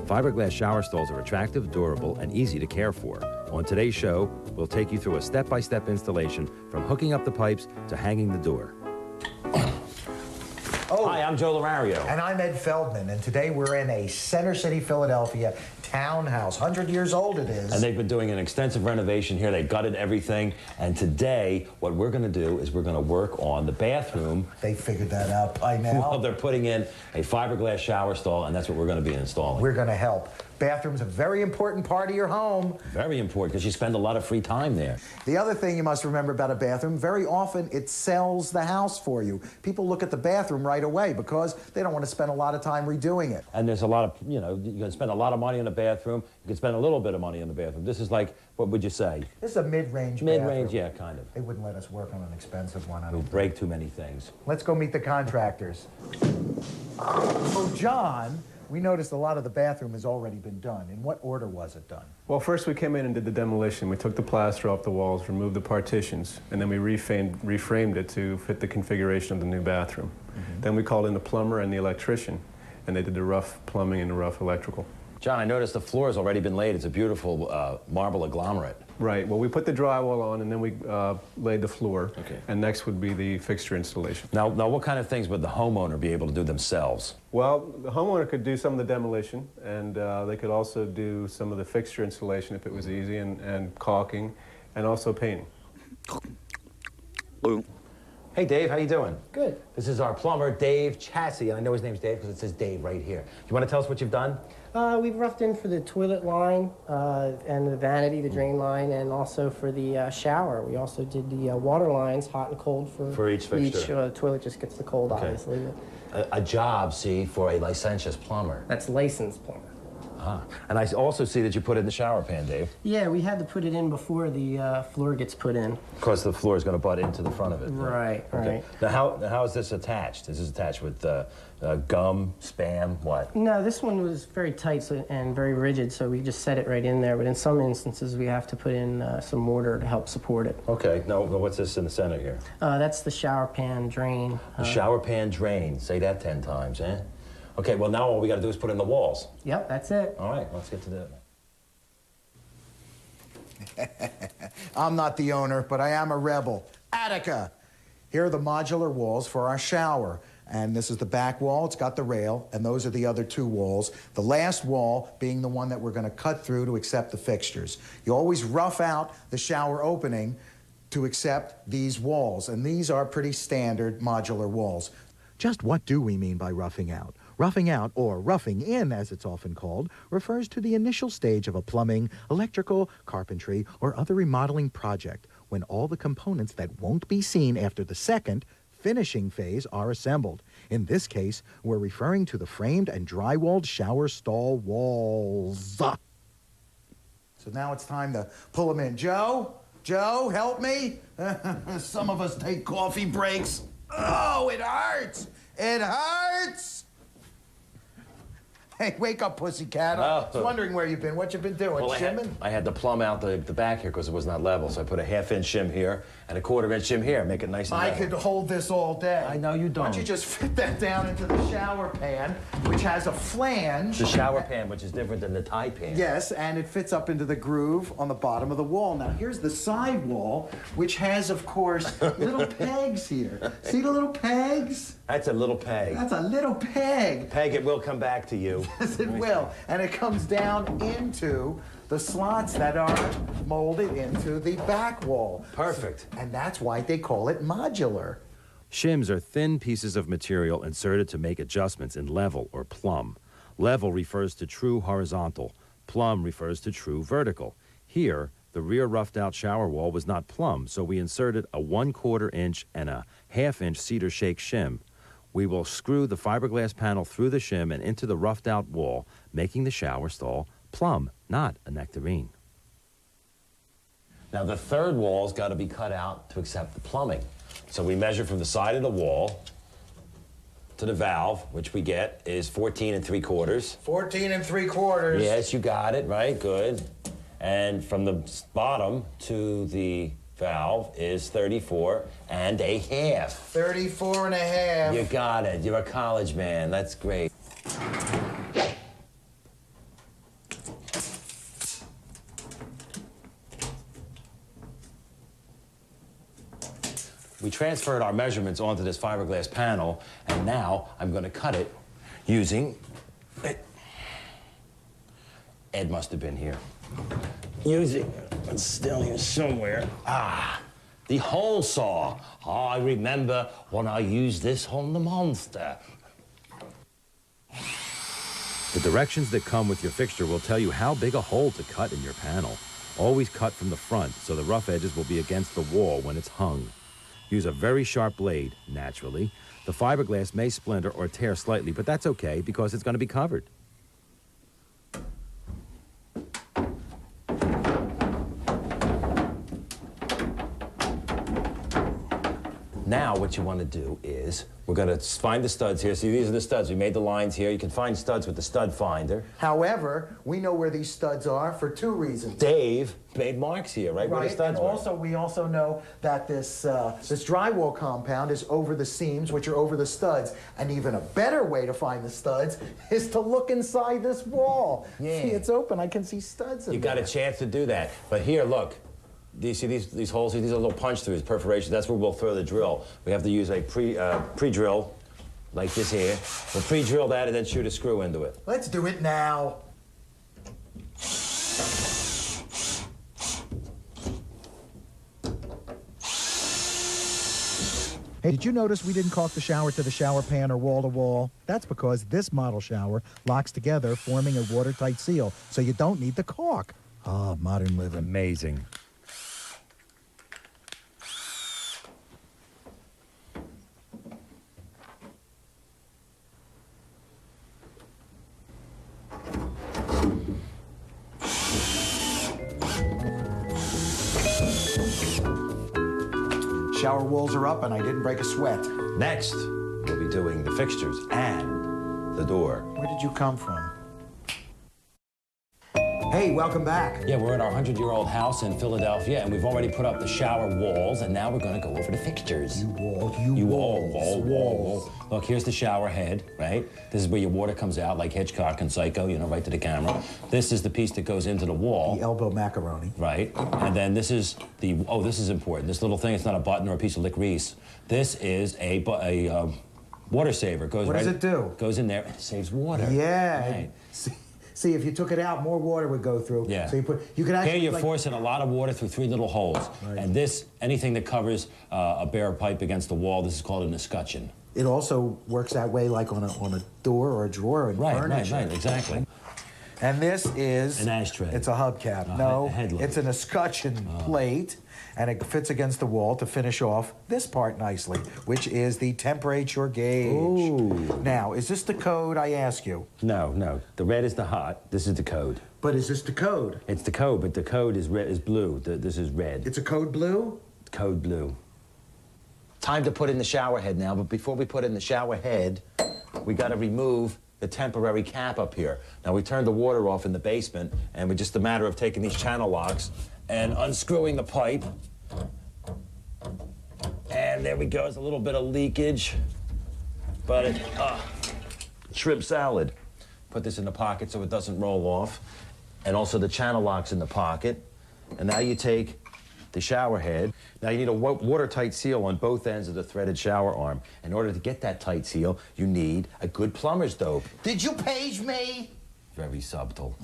Fiberglass shower stalls are attractive, durable, and easy to care for. On today's show, we'll take you through a step-by-step installation from hooking up the pipes to hanging the door. Hi, I'm Joe Lorario. And I'm Ed Feldman, and today we're in a Center City, Philadelphia townhouse. 100 years old it is. And they've been doing an extensive renovation here. They gutted everything. And today, what we're going to do is we're going to work on the bathroom. They figured that out by now. Well, they're putting in a fiberglass shower stall, and that's what we're going to be installing. We're going to help. Bathroom's a very important part of your home. Very important, because you spend a lot of free time there. The other thing you must remember about a bathroom, very often it sells the house for you. People look at the bathroom right away because they don't want to spend a lot of time redoing it. And there's a lot of, you can spend a lot of money in a bathroom. You can spend a little bit of money in the bathroom. This is like, what would you say? This is a mid-range bathroom. Mid-range, yeah, kind of. They wouldn't let us work on an expensive one. We'll break too many things. Let's go meet the contractors. So, John, we noticed a lot of the bathroom has already been done. In what order was it done? Well, first we came in and did the demolition. We took the plaster off the walls, removed the partitions, and then we reframed it to fit the configuration of the new bathroom. Then we called in the plumber and the electrician, and they did the rough plumbing and the rough electrical. John, I noticed the floor has already been laid. It's a beautiful marble agglomerate. Right. Well, we put the drywall on, and then we laid the floor. Okay. And next would be the fixture installation. Now, what kind of things would the homeowner be able to do themselves? Well, the homeowner could do some of the demolition, and they could also do some of the fixture installation if it was easy, and caulking, and also painting. Hey, Dave, how you doing? Good. This is our plumber, Dave Chassie, and I know his name's Dave because it says Dave right here. You want to tell us what you've done? We've roughed in for the toilet line and the vanity, the drain line, and also for the shower. We also did the water lines, hot and cold for each fixture. Each toilet just gets the cold, Okay. obviously. A job, see, for a licentious plumber. That's licensed plumber. And I also see that you put it in the shower pan, Dave. Yeah, we had to put it in before the floor gets put in. Because the floor is going to butt into the front of it. Right, Okay. right. Now, how is this attached? Is this attached with gum, Spam, what? No, this one was very tight and very rigid, so we just set it right in there. But in some instances, we have to put in some mortar to help support it. Okay. Now, what's this in the center here? That's the shower pan drain. The shower pan drain. Say that 10 times, eh? Okay, well, now all we got to do is put in the walls. Yep, that's it. All right, let's get to that. I'm not the owner, but I am a rebel. Attica! Here are the modular walls for our shower. And this is the back wall, it's got the rail, and those are the other two walls. The last wall being the one that we're going to cut through to accept the fixtures. You always rough out the shower opening to accept these walls, and these are pretty standard modular walls. Just what do we mean by roughing out? Roughing out, or roughing in as it's often called, refers to the initial stage of a plumbing, electrical, carpentry, or other remodeling project when all the components that won't be seen after the second, finishing phase are assembled. In this case, we're referring to the framed and drywalled shower stall walls. So now it's time to pull them in. Joe, help me. Some of us take coffee breaks. Oh, it hurts. It hurts. Hey, wake up, pussycat. I was wondering where you've been. What you been doing, shimming? I had to plumb out the back here because it was not level, so I put a half-inch shim here and a quarter-inch shim here, make it nice and level. I could hold this all day. I know you don't. Why don't you just fit that down into the shower pan, which has a flange. The shower pan, which is different than the tie pan. Yes, and it fits up into the groove on the bottom of the wall. Now, here's the side wall, which has, of course, little pegs here. See the little pegs? That's a little peg. That's a little peg. Peg, it will come back to you. Yes, it will. And it comes down into the slots that are molded into the back wall. Perfect. And that's why they call it modular. Shims are thin pieces of material inserted to make adjustments in level or plumb. Level refers to true horizontal. Plumb refers to true vertical. Here, the rear roughed-out shower wall was not plumb, so we inserted a 1/4 inch and a 1/2 inch cedar shake shim. We will screw the fiberglass panel through the shim and into the roughed-out wall, making the shower stall plumb, not a nectarine. Now, the third wall's got to be cut out to accept the plumbing. So we measure from the side of the wall to the valve, which we get is 14 3/4. 14 3/4. Yes, you got it, right? Good. And from the bottom to the valve is 34 1/2. 34 1/2. You got it. You're a college man. That's great. we transferred our measurements onto this fiberglass panel, and now I'm going to cut it using... Ed must have been here. Using... It's down here somewhere. The hole saw. I remember when I used this on the monster. The directions that come with your fixture will tell you how big a hole to cut in your panel. Always cut from the front, so the rough edges will be against the wall when it's hung. Use a very sharp blade, naturally. The fiberglass may splinter or tear slightly, but that's okay because it's going to be covered. Now what you want to do is, we're going to find the studs here. See, these are the studs. We made the lines here. You can find studs with the stud finder. However, we know where these studs are for two reasons. Dave made marks here, right? Where the studs were. We also know that this drywall compound is over the seams, which are over the studs. And even a better way to find the studs is to look inside this wall. Yeah. See, it's open. I can see studs in You got a chance to do that. But here, look. Do you see these holes here? These are little punch-throughs, perforations. That's where we'll throw the drill. We have to use a pre-drill, like this here. We'll pre-drill that and then shoot a screw into it. Let's do it now. Hey, did you notice we didn't caulk the shower to the shower pan or wall to wall? That's because this model shower locks together, forming a watertight seal, so you don't need the caulk. Ah, modern living. Amazing. Shower walls are up and I didn't break a sweat. Next, we'll be doing the fixtures and the door. Where did you come from? Hey, welcome back. Yeah, we're at our 100-year-old house in Philadelphia, and we've already put up the shower walls, and now we're going to go over the fixtures. Wall. Look, here's the shower head, right? This is where your water comes out, like Hitchcock and Psycho, you know, right to the camera. This is the piece that goes into the wall. The elbow macaroni. Right. And then this is the, oh, this is important. This little thing, it's not a button or a piece of licorice. This is a water saver. Goes what does it do? Goes in there, it saves water. Yeah. Right. See, if you took it out, more water would go through. Yeah. So you could actually... Here you're forcing a lot of water through 3 little holes. Right. And this, anything that covers a bare pipe against the wall, this is called an escutcheon. It also works that way like on a door or a drawer in furniture. Right, exactly. And this is... An ashtray. It's a hubcap. No, headlight. It's an escutcheon plate, and it fits against the wall to finish off this part nicely, which is the temperature gauge. Ooh. Now, is this the code, I ask you? No. The red is the hot. This is the code. But is this the code? It's the code, but the code is red, is blue. This is red. It's a code blue? Code blue. Time to put in the shower head now, but before we put in the shower head, we got to remove the temporary cap up here. Now, we turned the water off in the basement, and it's just a matter of taking these channel locks and unscrewing the pipe. And there we go. There's a little bit of leakage, but it, shrimp salad. Put this in the pocket so it doesn't roll off. And also the channel lock's in the pocket. And now you take the shower head. Now you need a watertight seal on both ends of the threaded shower arm. In order to get that tight seal, you need a good plumber's dope. Did you page me? Very subtle.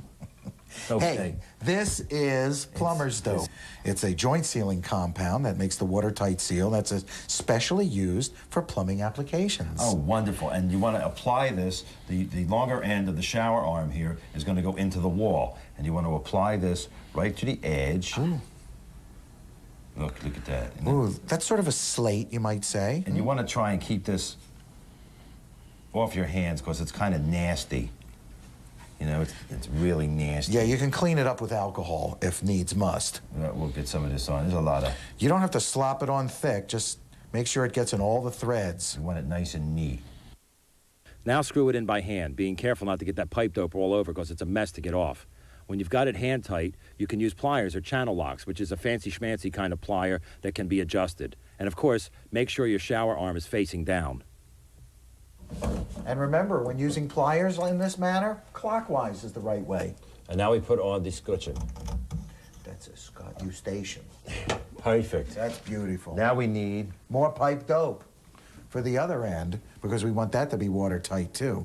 Okay. Hey, this is plumber's dope. It's a joint sealing compound that makes the watertight seal that's specially used for plumbing applications. Oh, wonderful. And you want to apply this, the longer end of the shower arm here is going to go into the wall. And you want to apply this right to the edge. Ooh. Look at that. Ooh, that's sort of a slate, you might say. And you want to try and keep this off your hands because it's kind of nasty. You know, it's really nasty. Yeah, you can clean it up with alcohol if needs must. We'll get some of this on. There's a lot of... You don't have to slop it on thick. Just make sure it gets in all the threads. You want it nice and neat. Now screw it in by hand, being careful not to get that pipe dope all over because it's a mess to get off. When you've got it hand tight, you can use pliers or channel locks, which is a fancy schmancy kind of plier that can be adjusted. And of course, make sure your shower arm is facing down. And remember, when using pliers in this manner, clockwise is the right way. And now we put on the scutcheon. That's a Scott Eustachian. Perfect. That's beautiful. Now we need... More pipe dope for the other end, because we want that to be watertight too.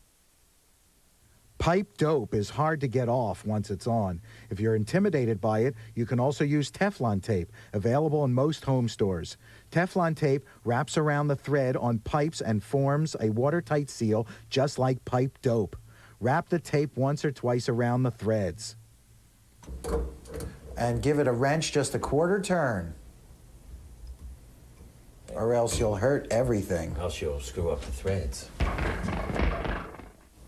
Pipe dope is hard to get off once it's on. If you're intimidated by it, you can also use Teflon tape, available in most home stores. Teflon tape wraps around the thread on pipes and forms a watertight seal just like pipe dope. Wrap the tape once or twice around the threads. And give it a wrench just a quarter turn, or else you'll hurt everything. Else you'll screw up the threads.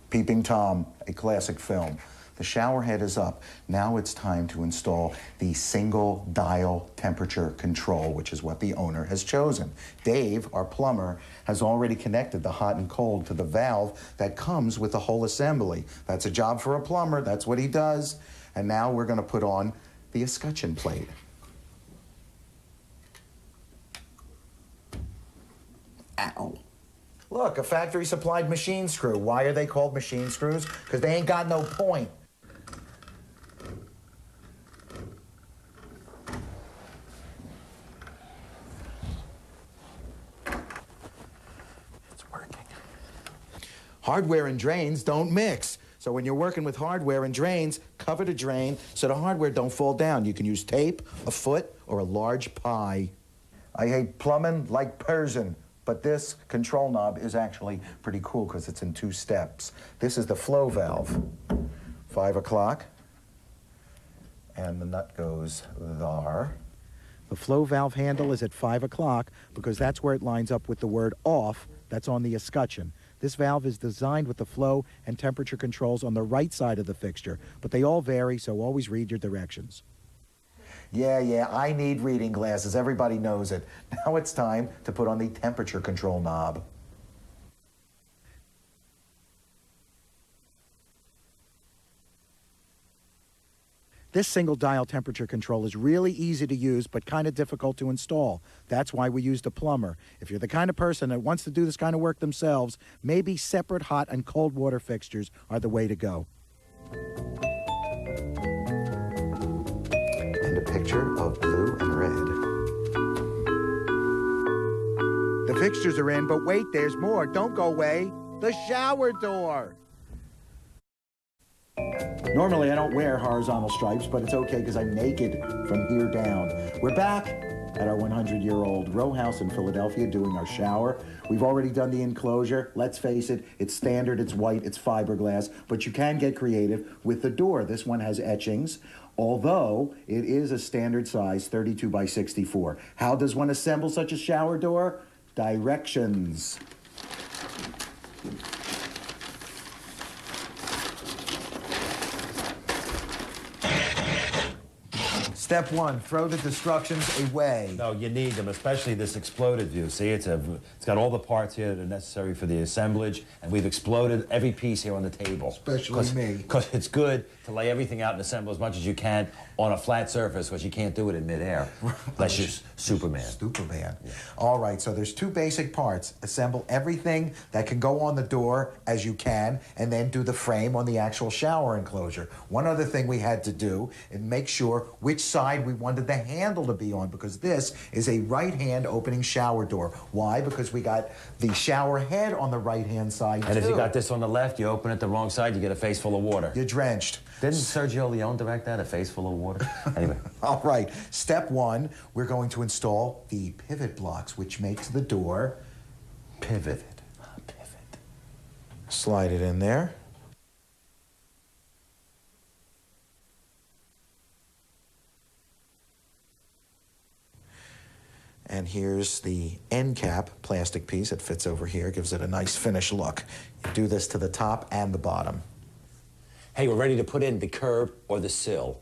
Peeping Tom, a classic film. The shower head is up. Now it's time to install the single dial temperature control, which is what the owner has chosen. Dave, our plumber, has already connected the hot and cold to the valve that comes with the whole assembly. That's a job for a plumber. That's what he does. And now we're going to put on the escutcheon plate. Ow. Look, a factory-supplied machine screw. Why are they called machine screws? Because they ain't got no point. It's working. Hardware and drains don't mix. So when you're working with hardware and drains, cover the drain so the hardware don't fall down. You can use tape, a foot, or a large pie. I hate plumbing like Persian. But this control knob is actually pretty cool because it's in 2 steps. This is the flow valve. 5 o'clock. And the nut goes there. The flow valve handle is at 5 o'clock because that's where it lines up with the word off that's on the escutcheon. This valve is designed with the flow and temperature controls on the right side of the fixture, but they all vary, so always read your directions. Yeah, I need reading glasses. Everybody knows it. Now it's time to put on the temperature control knob. This single dial temperature control is really easy to use but kind of difficult to install. That's why we used a plumber. If you're the kind of person that wants to do this kind of work themselves, maybe separate hot and cold water fixtures are the way to go. And a picture of blue and red. The fixtures are in, but wait, there's more. Don't go away. The shower door. Normally I don't wear horizontal stripes, but it's okay because I'm naked from here down. We're back at our 100-year-old row house in Philadelphia doing our shower. We've already done the enclosure. Let's face it, it's standard, it's white, it's fiberglass, but you can get creative with the door. This one has etchings, although it is a standard size 32 by 64. How does one assemble such a shower door? Directions. Step 1, throw the destructions away. No, you need them, especially this exploded view. See, it's got all the parts here that are necessary for the assemblage, and we've exploded every piece here on the table. Especially me. Because it's good to lay everything out and assemble as much as you can on a flat surface, because you can't do it in midair. Unless you're Superman. Superman. Yeah. All right, so there's 2 basic parts. Assemble everything that can go on the door as you can, and then do the frame on the actual shower enclosure. One other thing we had to do is make sure which side we wanted the handle to be on, because this is a right-hand opening shower door. Why? Because we got the shower head on the right-hand side, And if you got this on the left, you open it the wrong side, you get a face full of water. You're drenched. Didn't Sergio Leone direct that, A Face Full of Water? Anyway. All right, step 1, we're going to install the pivot blocks, which makes the door pivot. Pivot. Slide it in there. And here's the end cap plastic piece. It fits over here, gives it a nice finished look. You do this to the top and the bottom. Hey, we're ready to put in the curb or the sill.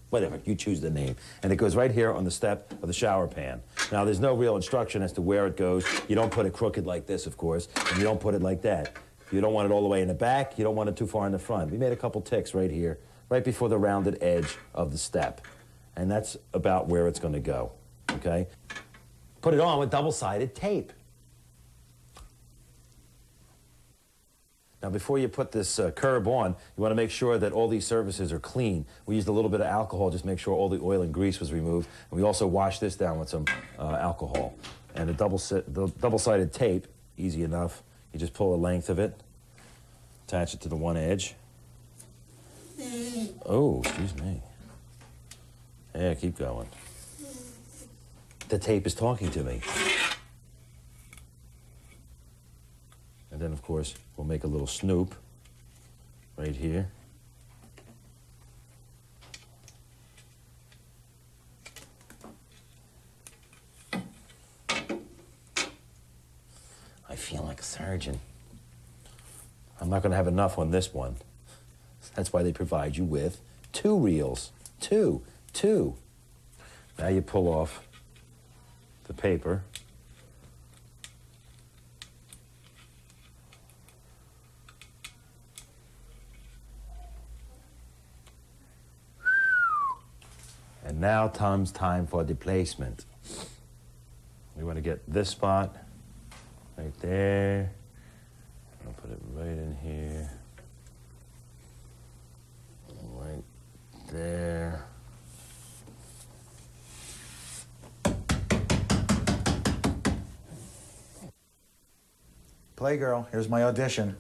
Whatever, you choose the name. And it goes right here on the step of the shower pan. Now, there's no real instruction as to where it goes. You don't put it crooked like this, of course, and you don't put it like that. You don't want it all the way in the back. You don't want it too far in the front. We made a couple ticks right here, right before the rounded edge of the step. And that's about where it's going to go, okay? Put it on with double-sided tape. Now, before you put this curb on, you want to make sure that all these surfaces are clean. We used a little bit of alcohol, just make sure all the oil and grease was removed. And we also washed this down with some alcohol. And the double-sided tape, easy enough. You just pull a length of it, attach it to the one edge. Oh, excuse me. Yeah, keep going. The tape is talking to me. And then, of course, we'll make a little snoop right here. I feel like a surgeon. I'm not going to have enough on this one. That's why they provide you with 2 reels. Two. Now you pull off the paper. And now comes time for deplacement. We want to get this spot right there. I'll put it right in here. Right there. Playgirl, here's my audition.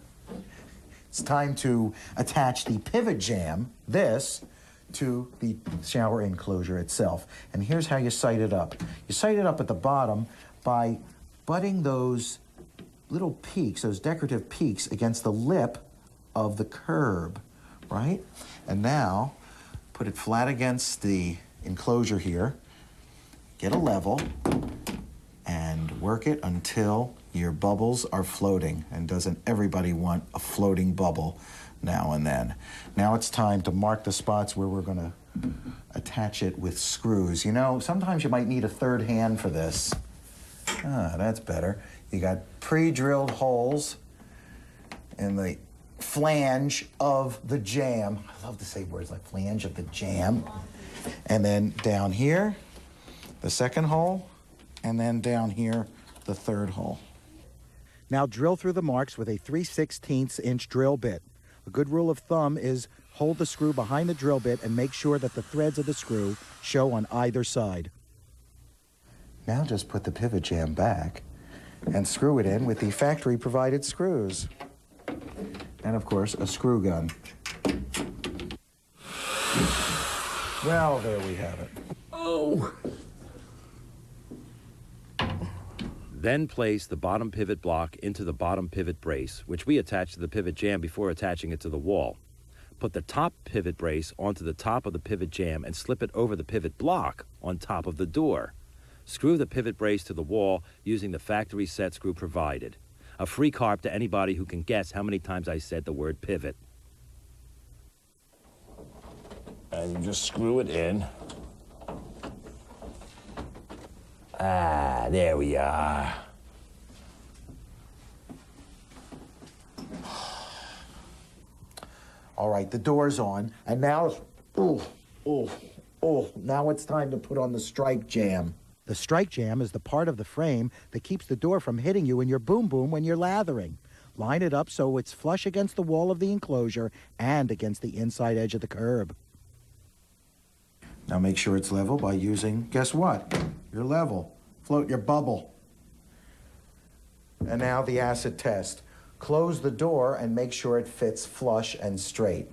It's time to attach the pivot jamb, this, to the shower enclosure itself. And here's how you sight it up. You sight it up at the bottom by butting those little peaks, those decorative peaks, against the lip of the curb, right? And now, put it flat against the enclosure here, get a level, and work it until your bubbles are floating. And doesn't everybody want a floating bubble now and then? Now it's time to mark the spots where we're gonna attach it with screws. You know, sometimes you might need a third hand for this. Ah, that's better. You got pre-drilled holes in the flange of the jamb. I love to say words like flange of the jamb. And then down here, the second hole, and then down here, the third hole. Now drill through the marks with a 3/16 inch drill bit. A good rule of thumb is hold the screw behind the drill bit and make sure that the threads of the screw show on either side. Now just put the pivot jamb back and screw it in with the factory provided screws. And of course, a screw gun. Well, there we have it. Oh! Then place the bottom pivot block into the bottom pivot brace, which we attach to the pivot jamb before attaching it to the wall. Put the top pivot brace onto the top of the pivot jamb and slip it over the pivot block on top of the door. Screw the pivot brace to the wall using the factory set screw provided. A free carp to anybody who can guess how many times I said the word pivot. And you just screw it in. Ah, there we are. All right, the door's on, and now it's, now it's time to put on the strike jamb. The strike jamb is the part of the frame that keeps the door from hitting you in your boom boom when you're lathering. Line it up so it's flush against the wall of the enclosure and against the inside edge of the curb. Now make sure it's level by using, guess what? Your level. Float your bubble. And now the acid test. Close the door and make sure it fits flush and straight.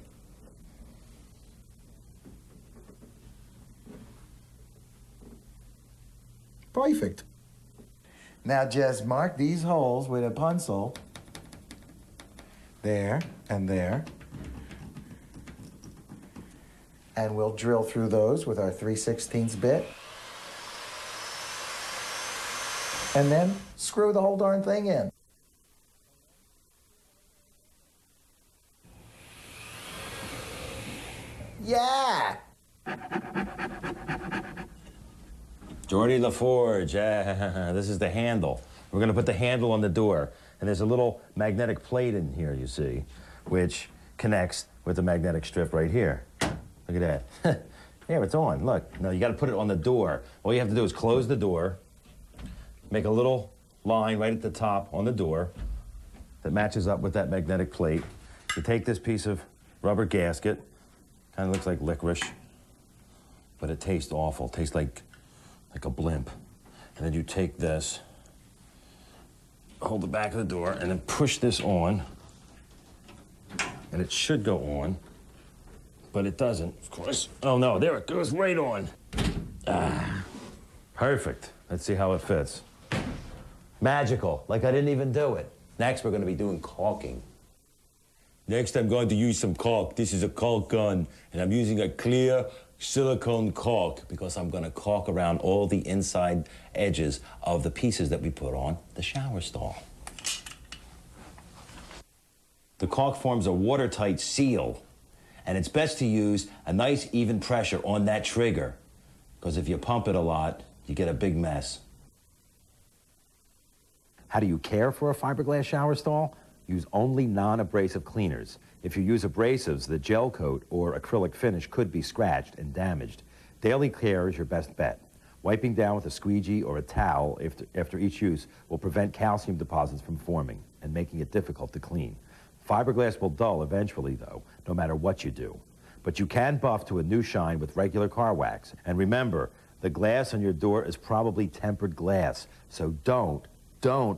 Perfect. Now just mark these holes with a pencil. There and there. And we'll drill through those with our 3/16 bit. And then screw the whole darn thing in. Yeah! Geordie LaForge, this is the handle. We're going to put the handle on the door. And there's a little magnetic plate in here, you see, which connects with the magnetic strip right here. Look at that. Yeah, it's on. Look. No, you got to put it on the door. All you have to do is close the door, make a little line right at the top on the door, that matches up with that magnetic plate. You take this piece of rubber gasket, kind of looks like licorice, but it tastes awful, tastes like a blimp. And then you take this, hold the back of the door, and then push this on, and it should go on, but it doesn't, of course. Oh no, there it goes right on. Ah, perfect. Let's see how it fits. Magical, like I didn't even do it. Next, we're gonna be doing caulking. Next, I'm going to use some caulk. This is a caulk gun, and I'm using a clear silicone caulk because I'm gonna caulk around all the inside edges of the pieces that we put on the shower stall. The caulk forms a watertight seal, and it's best to use a nice even pressure on that trigger, because if you pump it a lot, you get a big mess. How do you care for a fiberglass shower stall? Use only non-abrasive cleaners. If you use abrasives, the gel coat or acrylic finish could be scratched and damaged. Daily care is your best bet. Wiping down with a squeegee or a towel after each use will prevent calcium deposits from forming and making it difficult to clean. Fiberglass will dull eventually, though, no matter what you do. But you can buff to a new shine with regular car wax. And remember, the glass on your door is probably tempered glass, so don't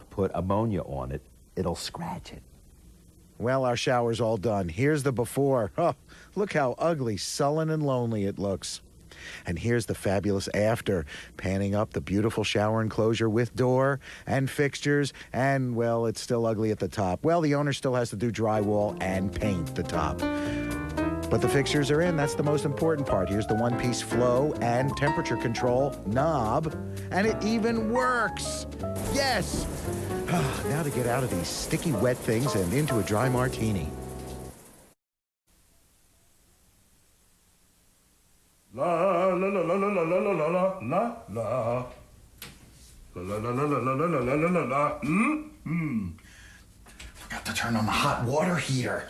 put ammonia on it. It'll scratch it. Well, our shower's all done. Here's the before. Oh, look how ugly, sullen, and lonely it looks. And here's the fabulous after, panning up the beautiful shower enclosure with door and fixtures, and, well, it's still ugly at the top. Well, the owner still has to do drywall and paint the top. But the fixtures are in. That's the most important part. Here's the one-piece flow and temperature control knob, and it even works. Yes! Now to get out of these sticky, wet things and into a dry martini. La la la la la la la la la la la la la la la la la la la la. Forgot to turn on the hot water heater.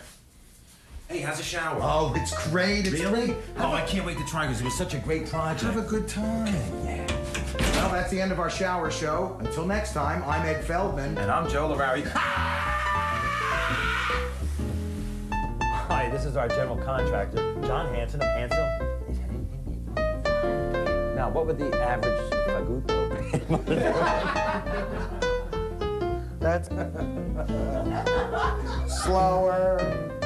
Hey, how's the shower? Oh, it's great. It's great. Oh, I can't wait to try because it was such a great project. Have a good time. Yeah. Well, that's the end of our shower show. Until next time, I'm Ed Feldman. And I'm Joe Larari. Hi, this is our general contractor, John Hanson of Hanson. Now, what would the average faguto be? That's slower.